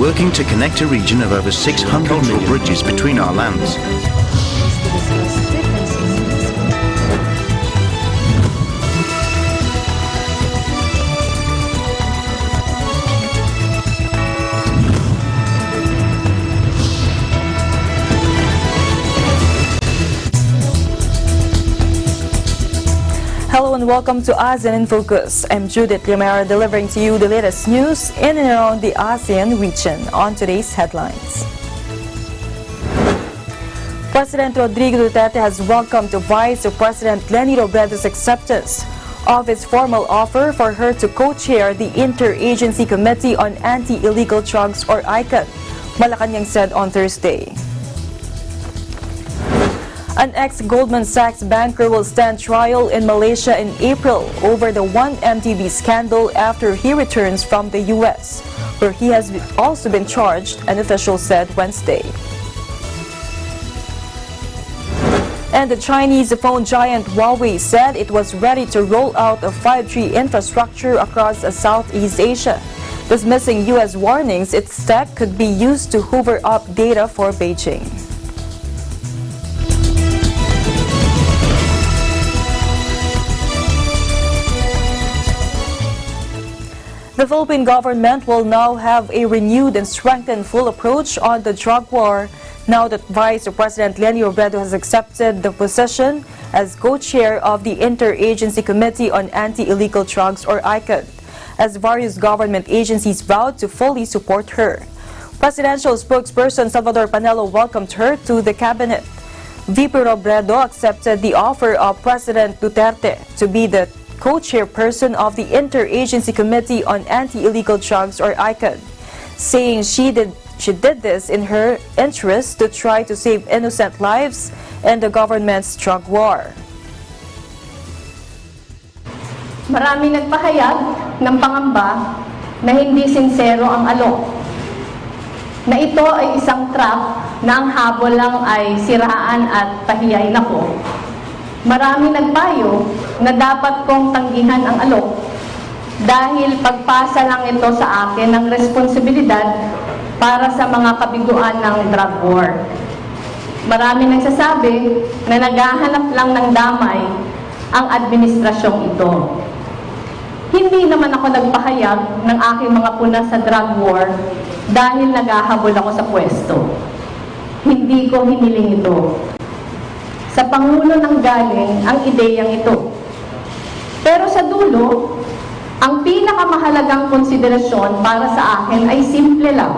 working to connect a region of over 600 cultural bridges between our lands. Hello and welcome to ASEAN in Focus. I'm Judith Limera delivering to you the latest news in and around the ASEAN region on today's headlines. President Rodrigo Duterte has welcomed Vice President Leni Robredo's acceptance of his formal offer for her to co-chair the Interagency Committee on Anti-Illegal Drugs or ICAD, Malacanang said on Thursday. An ex-Goldman Sachs banker will stand trial in Malaysia in April over the 1MDB scandal after he returns from the U.S., where he has also been charged, an official said Wednesday. And the Chinese phone giant Huawei said it was ready to roll out a 5G infrastructure across Southeast Asia, dismissing U.S. warnings its tech could be used to hoover up data for Beijing. The Philippine government will now have a renewed and strengthened full approach on the drug war now that Vice President Leni Robredo has accepted the position as co-chair of the Interagency Committee on Anti-Illegal Drugs or ICAD, as various government agencies vowed to fully support her. Presidential spokesperson Salvador Panelo welcomed her to the cabinet. VP Robredo accepted the offer of President Duterte to be the co-chairperson of the Interagency Committee on Anti-Illegal Drugs or ICAD, saying she did this in her interest to try to save innocent lives in the government's drug war. Marami nagpahayag ng pangamba na hindi sincero ang alok, na ito ay isang trap na ang habol lang ay siraan at pahiyain ako. Marami nagpayo na dapat kong tanggihan ang alok dahil pagpasa lang ito sa akin ng responsibilidad para sa mga kabiguan ng drug war. Marami nagsasabi na naghahanap lang ng damay ang administrasyong ito. Hindi naman ako nagpahayag ng aking mga puna sa drug war dahil naghahabol ako sa pwesto. Hindi ko hiniling ito. Sa Pangulo nang galing ang ideyang ito. Pero sa dulo, ang pinakamahalagang konsiderasyon para sa akin ay simple lang.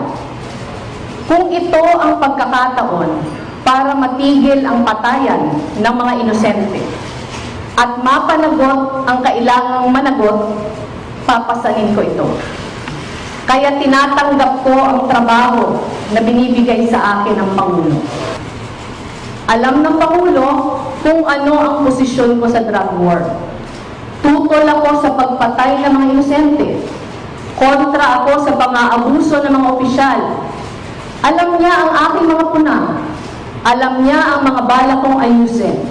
Kung ito ang pagkakataon para matigil ang patayan ng mga inosente at mapanagot ang kailangang managot, papasanin ko ito. Kaya tinatanggap ko ang trabaho na binibigay sa akin ng Pangulo. Alam ng Pangulo kung ano ang posisyon ko sa drug war. Tutol ako sa pagpatay ng mga inosente. Kontra ako sa pang-aabuso ng mga opisyal. Alam niya ang aking mga puna. Alam niya ang mga bala kong ayusin.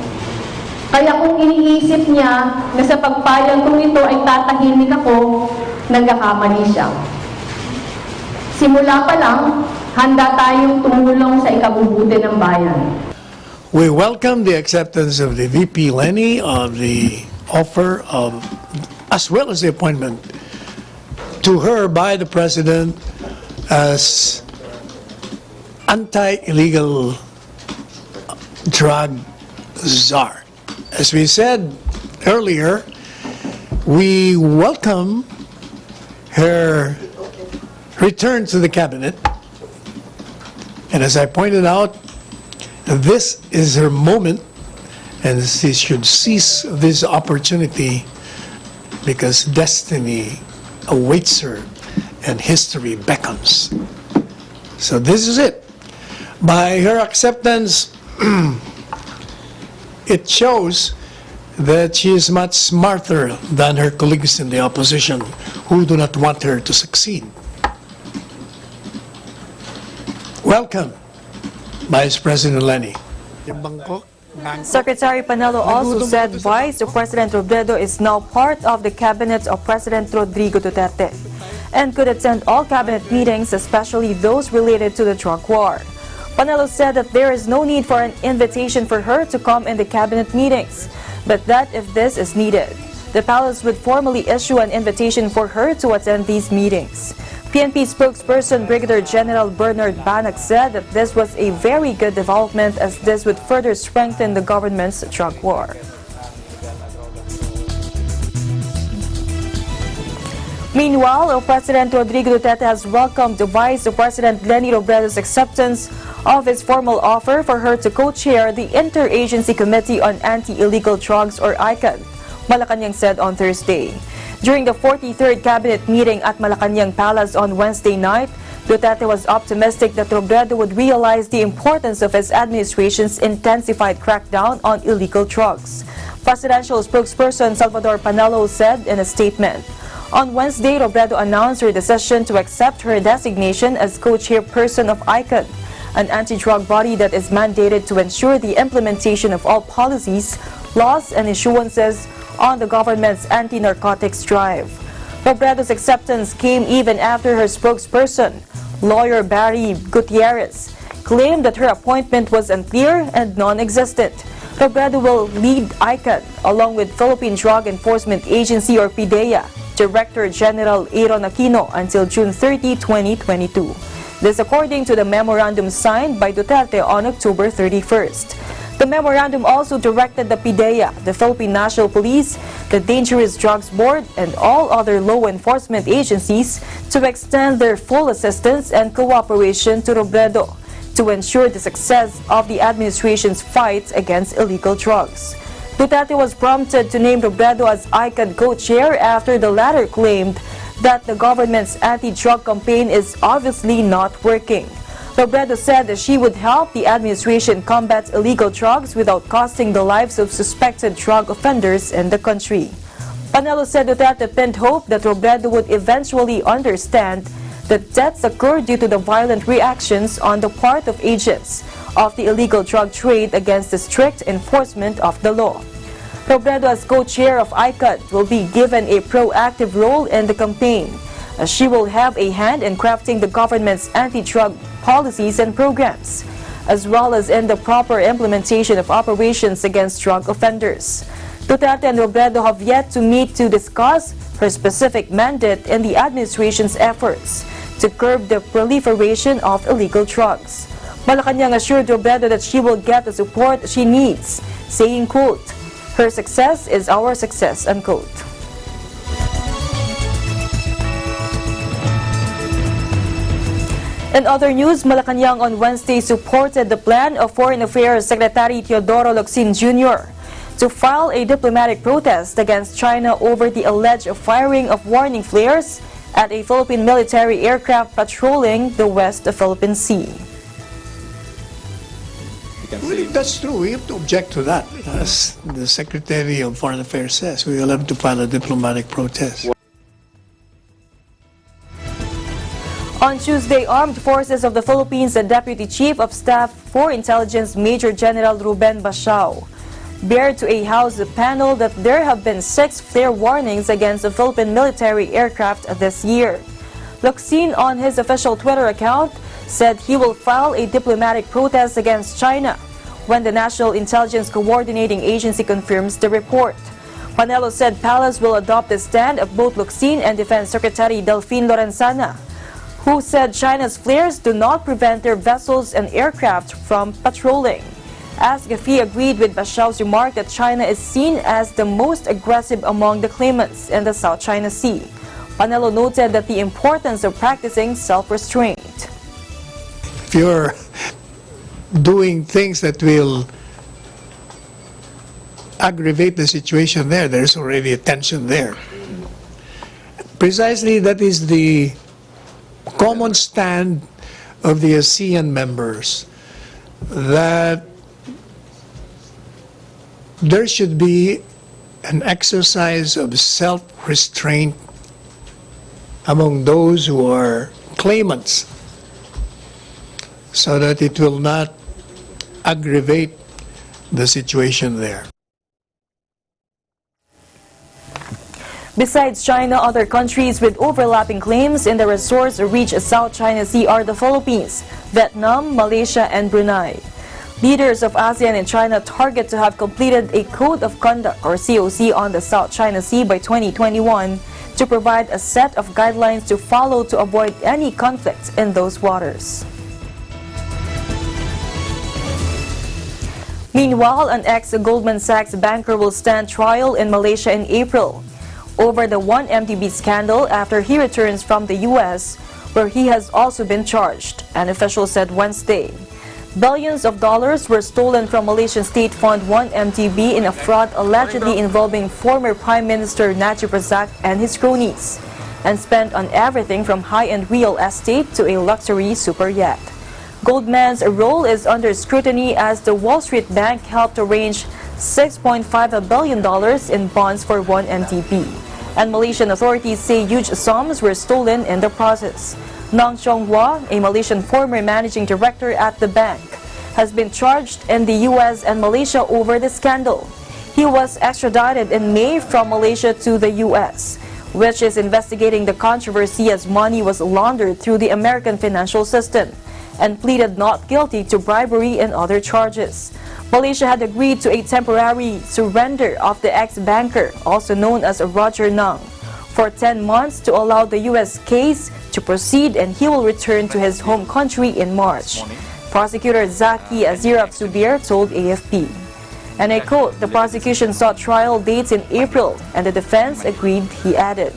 Kaya kung iniisip niya na sa pagpayag kong ito ay tatahimik ako, nagkakamali siya. Simula pa lang, handa tayong tumulong sa ikabubuti ng bayan. We welcome the acceptance of the VP Leni of the offer of, as well as the appointment to her by the President as anti-illegal drug czar. As we said earlier, we welcome her return to the cabinet, and as I pointed out, this is her moment, and she should seize this opportunity because destiny awaits her and history beckons. So this is it. By her acceptance, it shows that she is much smarter than her colleagues in the opposition who do not want her to succeed. Welcome, Vice President Leni. Secretary Panelo also said Vice President Robredo is now part of the cabinet of President Rodrigo Duterte, and could attend all cabinet meetings, especially those related to the drug war. Panelo said that there is no need for an invitation for her to come in the cabinet meetings, but that if this is needed, the palace would formally issue an invitation for her to attend these meetings. PNP spokesperson Brigadier General Bernard Bannock said that this was a very good development as this would further strengthen the government's drug war. Meanwhile, President Rodrigo Duterte has welcomed Vice President Leni Robredo's acceptance of his formal offer for her to co-chair the Interagency Committee on Anti-Illegal Drugs or ICAD, Malacanang said on Thursday. During the 43rd cabinet meeting at Malacanang Palace on Wednesday night, Duterte was optimistic that Robredo would realize the importance of his administration's intensified crackdown on illegal drugs. Presidential spokesperson Salvador Panelo said in a statement, on Wednesday, Robredo announced her decision to accept her designation as co-chairperson of ICAD, an anti-drug body that is mandated to ensure the implementation of all policies, laws, and issuances on the government's anti-narcotics drive. Robredo's acceptance came even after her spokesperson, lawyer Barry Gutierrez, claimed that her appointment was unclear and non-existent. Robredo will lead ICAD along with Philippine Drug Enforcement Agency or PDEA Director General Aaron Aquino until June 30, 2022. This according to the memorandum signed by Duterte on October 31st. The memorandum also directed the PDEA, the Philippine National Police, the Dangerous Drugs Board, and all other law enforcement agencies to extend their full assistance and cooperation to Robredo to ensure the success of the administration's fight against illegal drugs. Duterte was prompted to name Robredo as ICAD co-chair after the latter claimed that the government's anti-drug campaign is obviously not working. Robredo said that she would help the administration combat illegal drugs without costing the lives of suspected drug offenders in the country. Panelo said Duterte pinned hope that Robredo would eventually understand that deaths occurred due to the violent reactions on the part of agents of the illegal drug trade against the strict enforcement of the law. Robredo, as co-chair of ICAD, will be given a proactive role in the campaign, as she will have a hand in crafting the government's anti-drug policies and programs, as well as in the proper implementation of operations against drug offenders. Duterte and Robredo have yet to meet to discuss her specific mandate in the administration's efforts to curb the proliferation of illegal drugs. Malacanang assured Robredo that she will get the support she needs, saying, quote, "Her success is our success," unquote. In other news, Malacanang on Wednesday supported the plan of Foreign Affairs Secretary Teodoro Locsin Jr. to file a diplomatic protest against China over the alleged firing of warning flares at a Philippine military aircraft patrolling the West Philippine Sea. Well, if that's true, we have to object to that. As the Secretary of Foreign Affairs says, we will have to file a diplomatic protest. On Tuesday, Armed Forces of the Philippines and Deputy Chief of Staff for Intelligence Major General Ruben Bashao bared to a House panel that there have been 6 flare warnings against the Philippine military aircraft this year. Locsin, on his official Twitter account, said he will file a diplomatic protest against China when the National Intelligence Coordinating Agency confirms the report. Panelo said Palace will adopt the stand of both Locsin and Defense Secretary Delfin Lorenzana, who said China's flares do not prevent their vessels and aircraft from patrolling. Asked if he agreed with Bashao's remark that China is seen as the most aggressive among the claimants in the South China Sea, Panelo noted that the importance of practicing self-restraint. If you're doing things that will aggravate the situation there, there's already a tension there. Precisely that is the common stand of the ASEAN members, that there should be an exercise of self-restraint among those who are claimants, so that it will not aggravate the situation there. Besides China, other countries with overlapping claims in the resource-rich South China Sea are the Philippines, Vietnam, Malaysia, and Brunei. Leaders of ASEAN and China target to have completed a Code of Conduct or COC on the South China Sea by 2021 to provide a set of guidelines to follow to avoid any conflicts in those waters. Meanwhile, an ex-Goldman Sachs banker will stand trial in Malaysia in April over the 1MDB scandal after he returns from the U.S., where he has also been charged, an official said Wednesday. Billions of dollars were stolen from Malaysian state fund 1MDB in a fraud allegedly involving former Prime Minister Najib Razak and his cronies, and spent on everything from high-end real estate to a luxury super yacht. Goldman's role is under scrutiny as the Wall Street Bank helped arrange $6.5 billion in bonds for 1MDB, and Malaysian authorities say huge sums were stolen in the process. Nong Chong-hua, a Malaysian former managing director at the bank, has been charged in the U.S. and Malaysia over the scandal. He was extradited in May from Malaysia to the U.S., which is investigating the controversy as money was laundered through the American financial system, and pleaded not guilty to bribery and other charges. Malaysia had agreed to a temporary surrender of the ex-banker, also known as Roger Nang, for 10 months to allow the U.S. case to proceed, and he will return to his home country in March. Prosecutor Zaki Aziraf Subir told AFP. And I quote, "The prosecution sought trial dates in April, and the defense agreed," he added.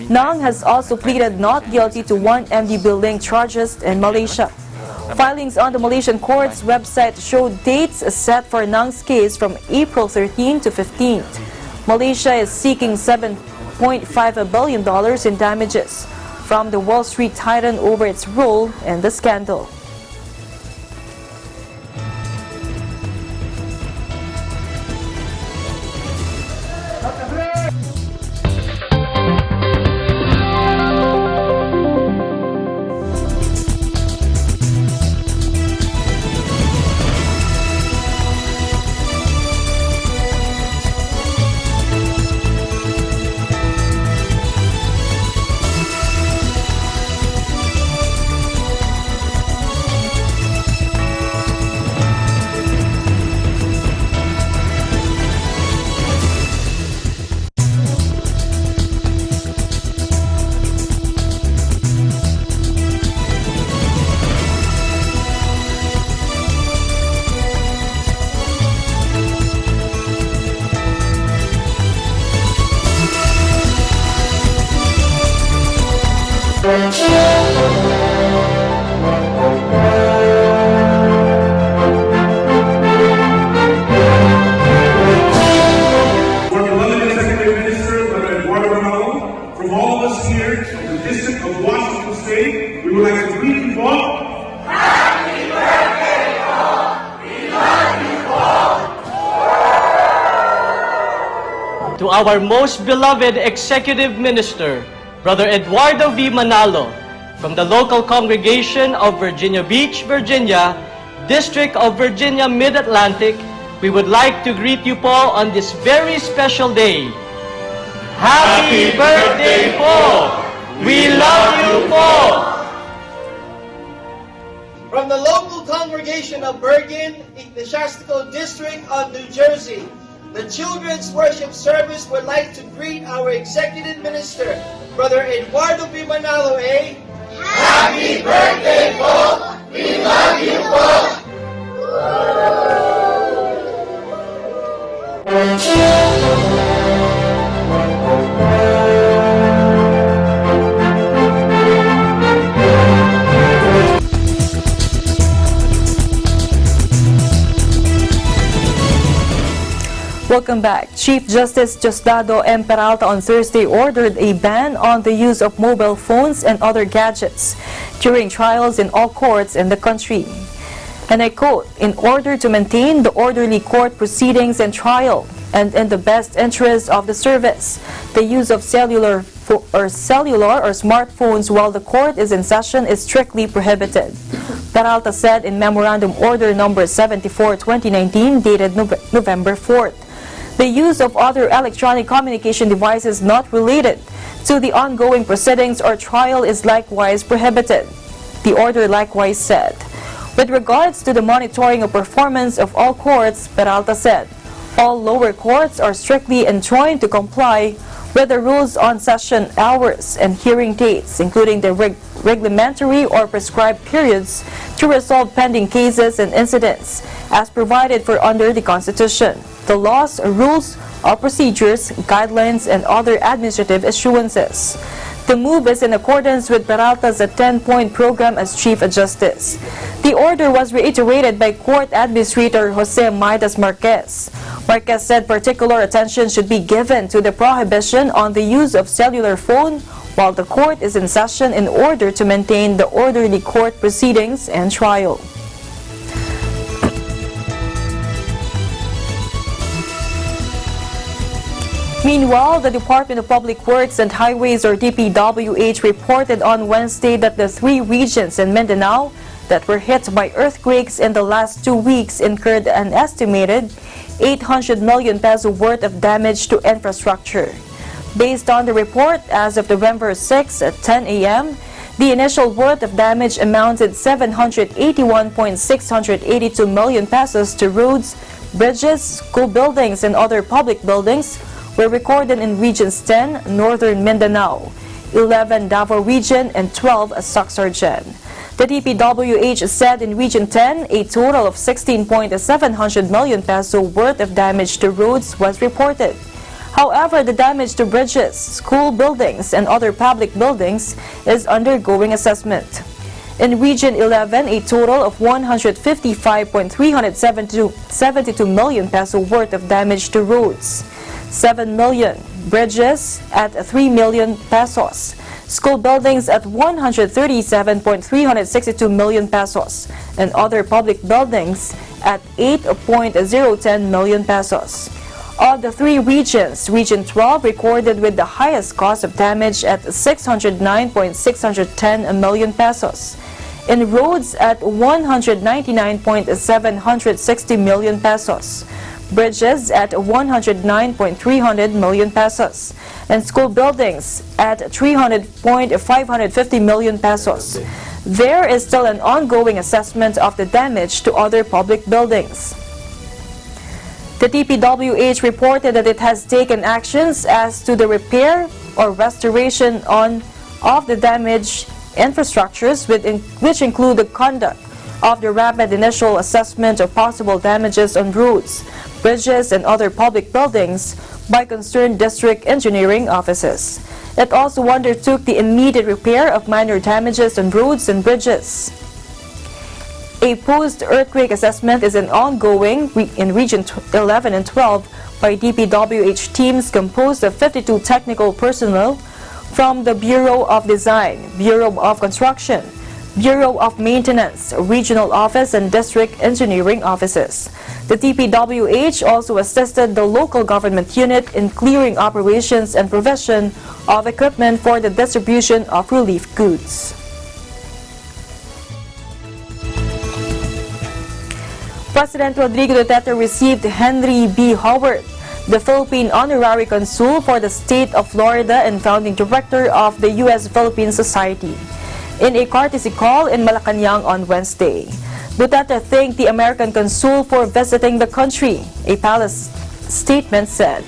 Nang has also pleaded not guilty to 1MDB link charges in Malaysia. Filings on the Malaysian court's website show dates set for Nang's case from April 13 to 15. Malaysia is seeking $7.5 billion in damages from the Wall Street titan over its role in the scandal. From all of us here in the District of Washington State, we would like to greet you all. Happy birthday, Paul! We love you, Paul! To our most beloved Executive Minister, Brother Eduardo V. Manalo, from the local congregation of Virginia Beach, Virginia, District of Virginia Mid-Atlantic, we would like to greet you, Paul, on this very special day. Happy birthday, Paul! We love you, Paul! From the local congregation of Bergen, Ecclesiastical District of New Jersey, the Children's Worship Service would like to greet our Executive Minister, Brother Eduardo V. Manalo, A. Happy birthday, Paul! We love you, Paul! Welcome back. Chief Justice Diosdado M. Peralta on Thursday ordered a ban on the use of mobile phones and other gadgets during trials in all courts in the country. And I quote, "In order to maintain the orderly court proceedings and trial, and in the best interest of the service, the use of cellular or smartphones while the court is in session is strictly prohibited," Peralta said in Memorandum Order Number 74/2019, dated November 4th. The use of other electronic communication devices not related to the ongoing proceedings or trial is likewise prohibited, the order likewise said. With regards to the monitoring of performance of all courts, Peralta said, all lower courts are strictly enjoined to comply with the rules on session hours and hearing dates, including the reglementary or prescribed periods to resolve pending cases and incidents as provided for under the Constitution, the laws, rules of procedures, guidelines, and other administrative issuances. The move is in accordance with Peralta's 10-point program as Chief Justice. The order was reiterated by Court Administrator Jose Maidas Marquez. Marquez said particular attention should be given to the prohibition on the use of cellular phone while the court is in session in order to maintain the orderly court proceedings and trial. Meanwhile, the Department of Public Works and Highways, or DPWH, reported on Wednesday that the 3 regions in Mindanao that were hit by earthquakes in the last 2 weeks incurred an estimated 800 million peso worth of damage to infrastructure. Based on the report, as of November 6 at 10 a.m., the initial worth of damage amounted 781.682 million pesos to roads, bridges, school buildings, and other public buildings were recorded in Regions 10, Northern Mindanao, 11 Davao Region, and 12 Saxargen. The DPWH said in Region 10, a total of 16.700 million peso worth of damage to roads was reported. However, the damage to bridges, school buildings, and other public buildings is undergoing assessment. In Region 11, a total of 155.372 million peso worth of damage to roads, 7 million, bridges at 3 million pesos, school buildings at 137.362 million pesos, and other public buildings at 8.010 million pesos. Of the 3 regions, Region 12 recorded with the highest cost of damage at 609.610 million pesos. In roads at 199.760 million pesos. Bridges at 109.300 million pesos, and school buildings at 300.550 million pesos. There is still an ongoing assessment of the damage to other public buildings. The DPWH reported that it has taken actions as to the repair or restoration of the damaged infrastructures, which include the conduct of the rapid initial assessment of possible damages on roads, bridges, and other public buildings by concerned district engineering offices. It also undertook the immediate repair of minor damages on roads and bridges. A post-earthquake assessment is ongoing in Region 11 and 12 by DPWH teams composed of 52 technical personnel from the Bureau of Design, Bureau of Construction, Bureau of Maintenance, Regional Office, and District Engineering Offices. The DPWH also assisted the local government unit in clearing operations and provision of equipment for the distribution of relief goods. President Rodrigo Duterte received Henry B. Howard, the Philippine Honorary Consul for the State of Florida and founding director of the U.S.-Philippine Society, in a courtesy call in Malacanang on Wednesday. Duterte thanked the American consul for visiting the country, a palace statement said.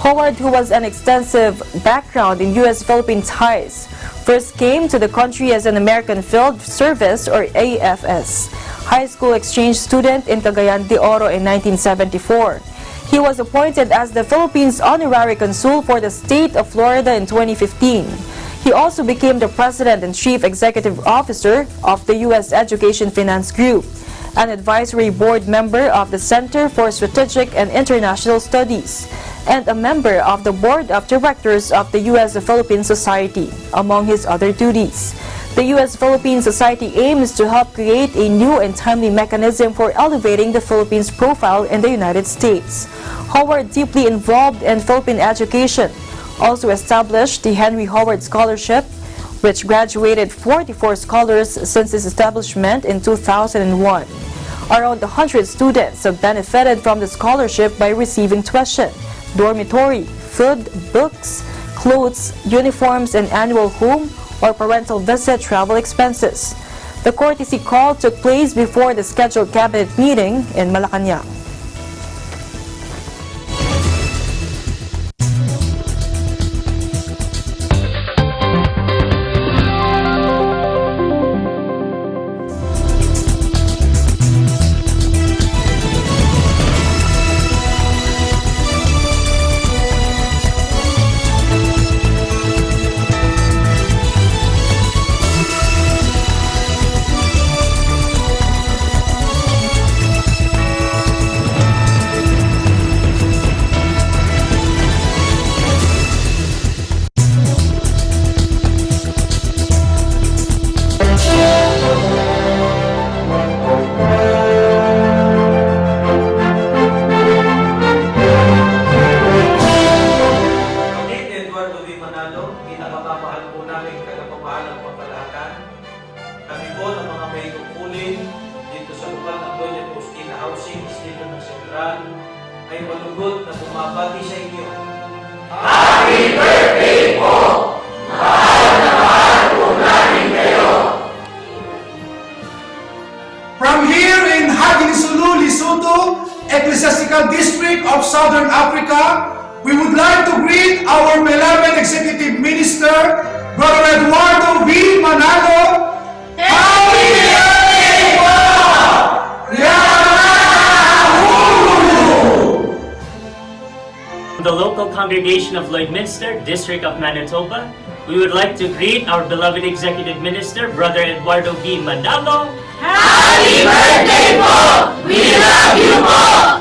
Howard, who has an extensive background in U.S.-Philippine ties, first came to the country as an American Field Service, or AFS, high school exchange student in Cagayan de Oro in 1974. He was appointed as the Philippines Honorary Consul for the State of Florida in 2015. He also became the President and Chief Executive Officer of the U.S. Education Finance Group, an advisory board member of the Center for Strategic and International Studies, and a member of the Board of Directors of the U.S.-Philippine Society, among his other duties. The U.S.-Philippine Society aims to help create a new and timely mechanism for elevating the Philippines' profile in the United States. Howard, deeply involved in Philippine education, also established the Henry Howard Scholarship, which graduated 44 scholars since its establishment in 2001. Around 100 students have benefited from the scholarship by receiving tuition, dormitory, food, books, clothes, uniforms, and annual home or parental visit travel expenses. The courtesy call took place before the scheduled cabinet meeting in Malacanang. Kami po ng mga may tungkulin dito sa lugar ng Doña Faustina Housing, dito ng Sentral, ay malugod na bumabati sa inyo. Happy birthday po! Mahal na mahal po namin kayo! From here in Haginisulu, Lesotho, Ecclesiastical District of Southern Africa, we would like to greet our beloved Executive Minister, Brother Eduardo V. Manalo. Happy birthday po! From the local congregation of Lloydminster, District of Manitoba, we would like to greet our beloved Executive Minister, Brother Eduardo V. Manalo. Happy birthday po! We love you po!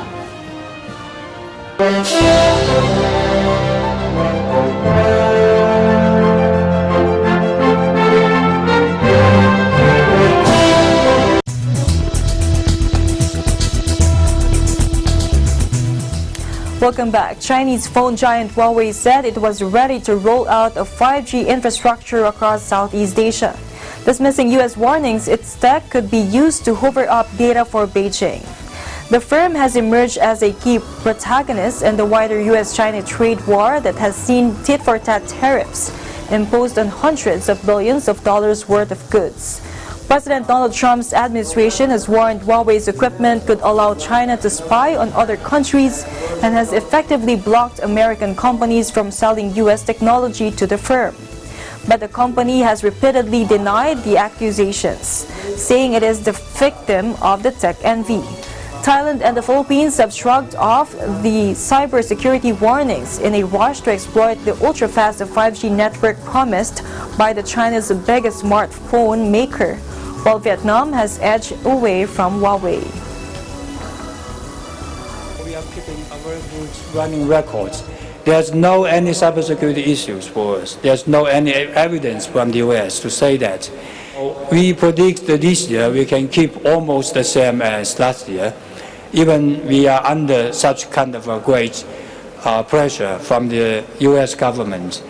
Welcome back. Chinese phone giant Huawei said it was ready to roll out a 5G infrastructure across Southeast Asia, dismissing U.S. warnings its tech could be used to hoover up data for Beijing. The firm has emerged as a key protagonist in the wider U.S.-China trade war that has seen tit-for-tat tariffs imposed on hundreds of billions of dollars worth of goods. President Donald Trump's administration has warned Huawei's equipment could allow China to spy on other countries and has effectively blocked American companies from selling U.S. technology to the firm. But the company has repeatedly denied the accusations, saying it is the victim of the tech envy. Thailand and the Philippines have shrugged off the cybersecurity warnings in a rush to exploit the ultra-fast 5G network promised by the China's biggest smartphone maker, while Vietnam has edged away from Huawei. We are keeping a very good running records. There's no any cybersecurity issues for us. There's no any evidence from the US to say that. We predict that this year we can keep almost the same as last year. Even we are under such kind of a great pressure from the US government.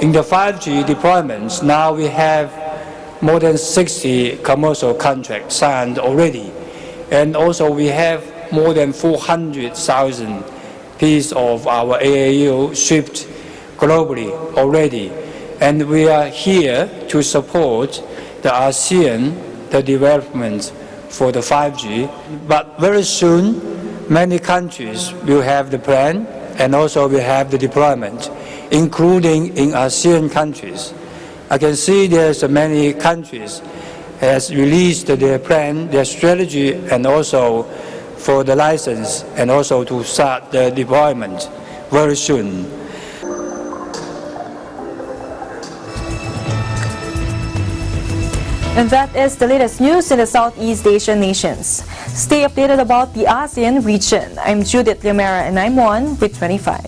In the 5G deployments, now we have more than 60 commercial contracts signed already. And also we have more than 400,000 pieces of our AAU shipped globally already. And we are here to support the ASEAN, the development for the 5G. But very soon, many countries will have the plan and also will have the deployment, including in ASEAN countries. I can see there's many countries has released their plan, their strategy, and also for the license, and also to start the deployment very soon. And that is the latest news in the Southeast Asian nations. Stay updated about the ASEAN region. I'm Judith Limera and I'm on with 25.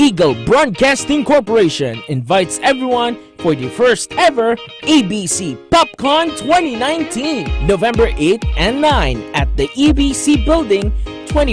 Eagle Broadcasting Corporation invites everyone for the first ever ABC PopCon 2019, November 8 and 9 at the EBC Building, 20